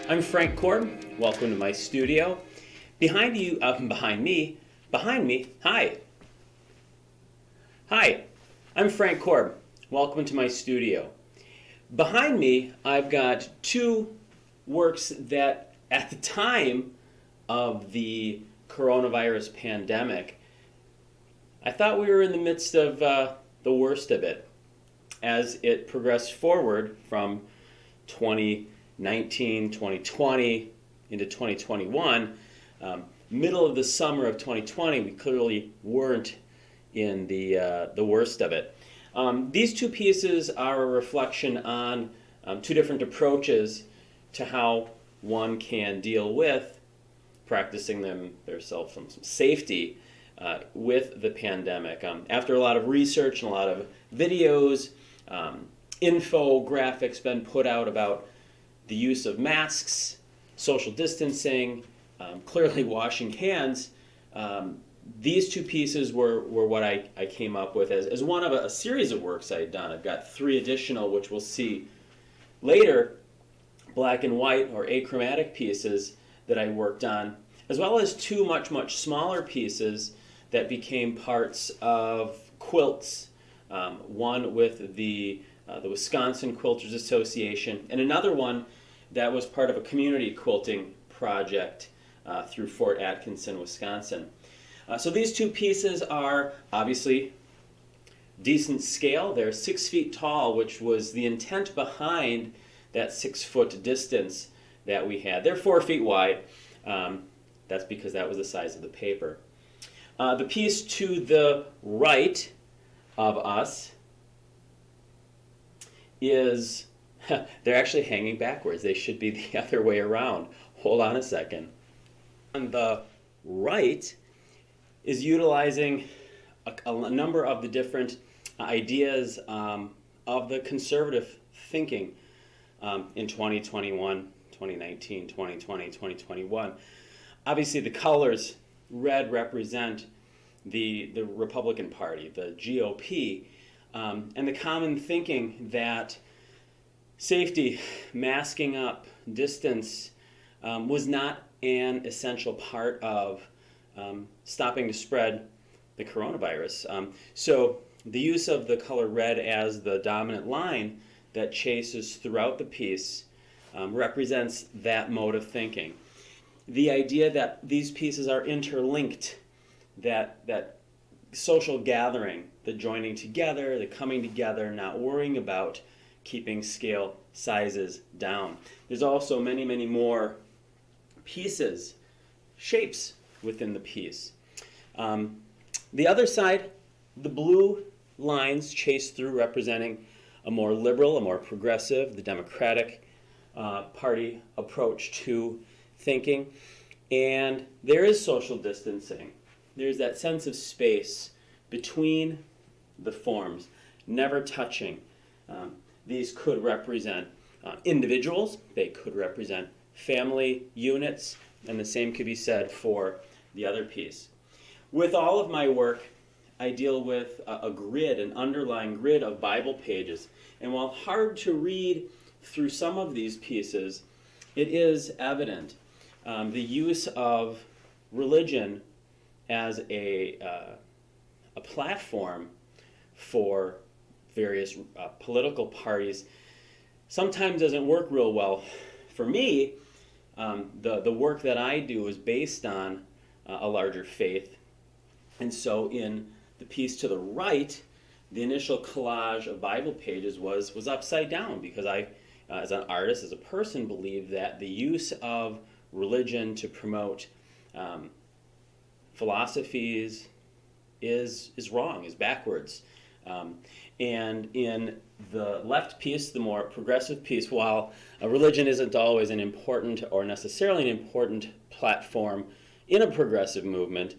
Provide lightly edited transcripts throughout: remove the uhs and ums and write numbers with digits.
I'm Frank Korb. Welcome to my studio. Behind me, hi. Hi, I'm Frank Korb. Welcome to my studio. Behind me, I've got two works that at the time of the coronavirus pandemic, I thought we were in the midst of the worst of it as it progressed forward from 2019, 2020 into 2021. Middle of the summer of 2020, we clearly weren't in the worst of it. These two pieces are a reflection on two different approaches to how one can deal with practicing themselves some safety with the pandemic. After a lot of research and a lot of videos, infographics been put out about the use of masks, social distancing, clearly washing hands, these two pieces were what I came up with as one of a series of works I had done. I've got three additional, which we'll see later, black and white or achromatic pieces that I worked on, as well as two much smaller pieces that became parts of quilts. One with the Wisconsin Quilters Association, and another one that was part of a community quilting project through Fort Atkinson, Wisconsin. So these two pieces are obviously decent scale. They're 6 feet tall, which was the intent behind that 6 foot distance that we had. They're 4 feet wide. That's because that was the size of the paper. The piece to the right of us is, they're actually hanging backwards. They should be the other way around. Hold on a second. On the right is utilizing a number of the different ideas of the conservative thinking in 2021, 2019, 2020, 2021. Obviously the colors, red represent the Republican Party, the GOP, and the common thinking that safety, masking up, distance was not an essential part of stopping the spread the coronavirus. So the use of the color red as the dominant line that chases throughout the piece represents that mode of thinking. The idea that these pieces are interlinked, that social gathering, the joining together, the coming together, not worrying about keeping scale sizes down. There's also many more pieces, shapes within the piece. The other side, the blue lines chase through, representing a more liberal, a more progressive, the Democratic Party approach to thinking. And there is social distancing. There's that sense of space between the forms, never touching. These could represent individuals, they could represent family units, and the same could be said for the other piece. With all of my work, I deal with a grid, an underlying grid of Bible pages. And while hard to read through some of these pieces, it is evident the use of religion as a platform for various political parties sometimes doesn't work real well. For me, the work that I do is based on a larger faith. And so in the piece to the right, the initial collage of Bible pages was upside down because I, as an artist, as a person, believe that the use of religion to promote philosophies is wrong, is backwards. And in the left piece, the more progressive piece, while religion isn't always an important or necessarily an important platform in a progressive movement,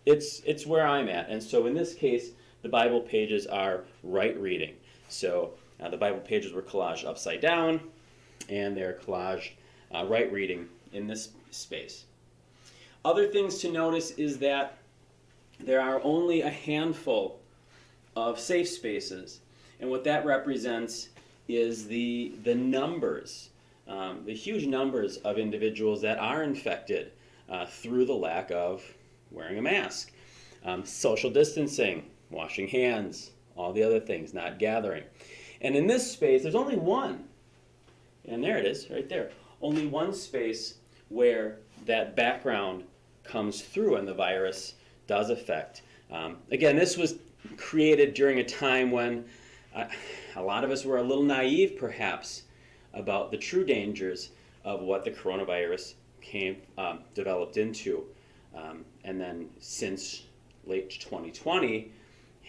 it's where I'm at. And so in this case, the Bible pages are right reading. So the Bible pages were collaged upside down, and they're collaged right reading in this space. Other things to notice is that there are only a handful of safe spaces, and what that represents is the numbers the huge numbers of individuals that are infected through the lack of wearing a mask, social distancing, washing hands, all the other things, not gathering. And in this space, there's only one, and there it is, right there, only one space where that background comes through and the virus does affect. Again, this was created during a time when uh, a lot of us were a little naive, perhaps, about the true dangers of what the coronavirus developed into. And then since late 2020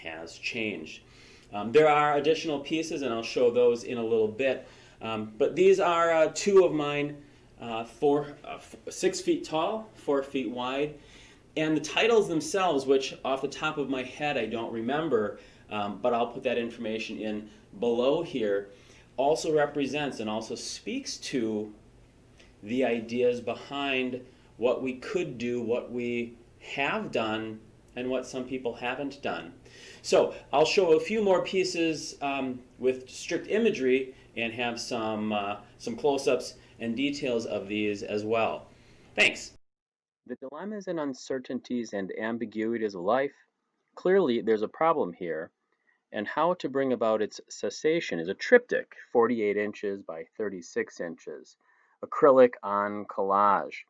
has changed. There are additional pieces, and I'll show those in a little bit. But these are two of mine, 6 feet tall, 4 feet wide. And the titles themselves, which off the top of my head I don't remember, but I'll put that information in below here, also represents and also speaks to the ideas behind what we could do, what we have done, and what some people haven't done. So I'll show a few more pieces with strict imagery and have some close-ups and details of these as well. Thanks. The dilemmas and uncertainties and ambiguities of life. Clearly, there's a problem here, and how to bring about its cessation is a triptych, 48 inches by 36 inches, acrylic on collage.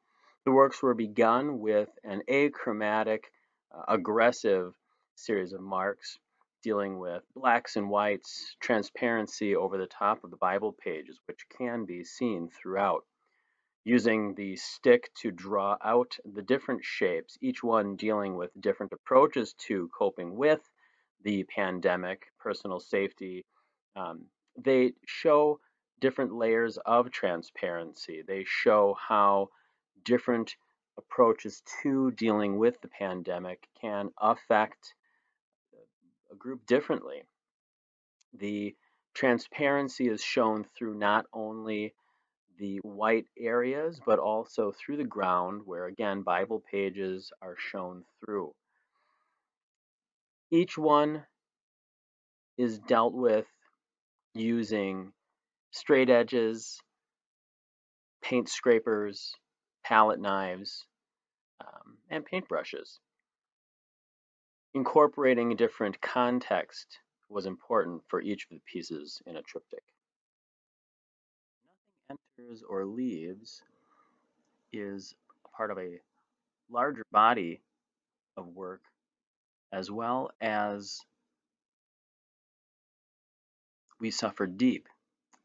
The works were begun with an achromatic, aggressive series of marks dealing with blacks and whites, transparency over the top of the Bible pages, which can be seen throughout, using the stick to draw out the different shapes, each one dealing with different approaches to coping with the pandemic, personal safety. They show different layers of transparency. They show how different approaches to dealing with the pandemic can affect a group differently. The transparency is shown through not only the white areas, but also through the ground, where again, Bible pages are shown through. Each one is dealt with using straight edges, paint scrapers, palette knives, and paintbrushes. Incorporating a different context was important for each of the pieces in a triptych. Nothing enters or leaves is a part of a larger body of work, as well as We Suffered Deep.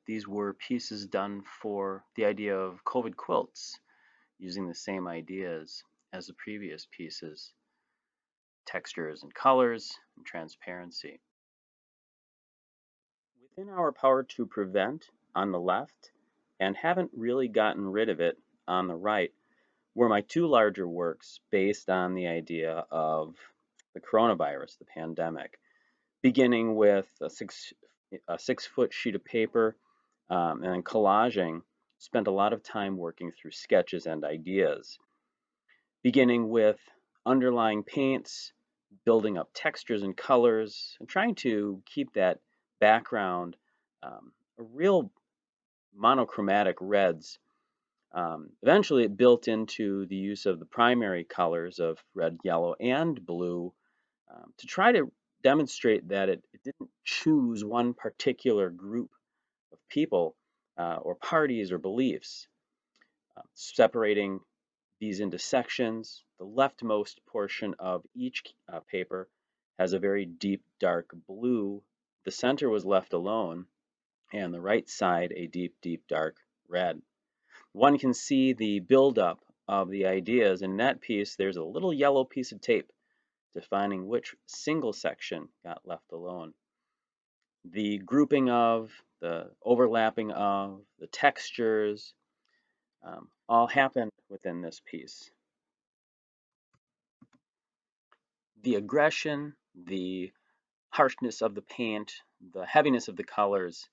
These were pieces done for the idea of COVID quilts, using the same ideas as the previous pieces, textures and colors and transparency. Within our power to prevent on the left, and haven't really gotten rid of it on the right, were my two larger works based on the idea of the coronavirus, the pandemic, beginning with a 6 foot sheet of paper, and then collaging. Spent a lot of time working through sketches and ideas, beginning with underlying paints, building up textures and colors, and trying to keep that background a real monochromatic reds. Eventually, it built into the use of the primary colors of red, yellow, and blue to try to demonstrate that it didn't choose one particular group of people or parties or beliefs, separating these into sections. The leftmost portion of each paper has a very deep dark blue. The center was left alone, and the right side a deep, deep dark red. One can see the buildup of the ideas. In that piece, there's a little yellow piece of tape defining which single section got left alone. The grouping of, the overlapping of, the textures, all happened within this piece. The aggression, the harshness of the paint, the heaviness of the colors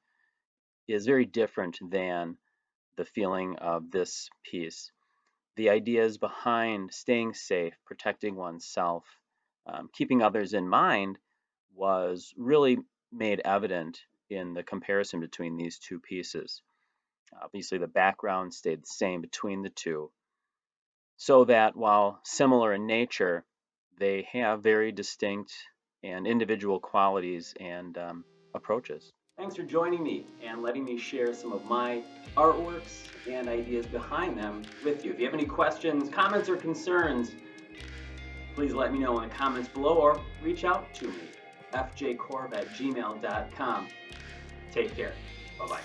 is very different than the feeling of this piece. The ideas behind staying safe, protecting oneself, keeping others in mind was really made evident in the comparison between these two pieces. Obviously, the background stayed the same between the two, so that while similar in nature, they have very distinct and individual qualities and approaches. Thanks for joining me and letting me share some of my artworks and ideas behind them with you. If you have any questions, comments, or concerns, please let me know in the comments below or reach out to me, fjkorb@gmail.com. Take care. Bye-bye.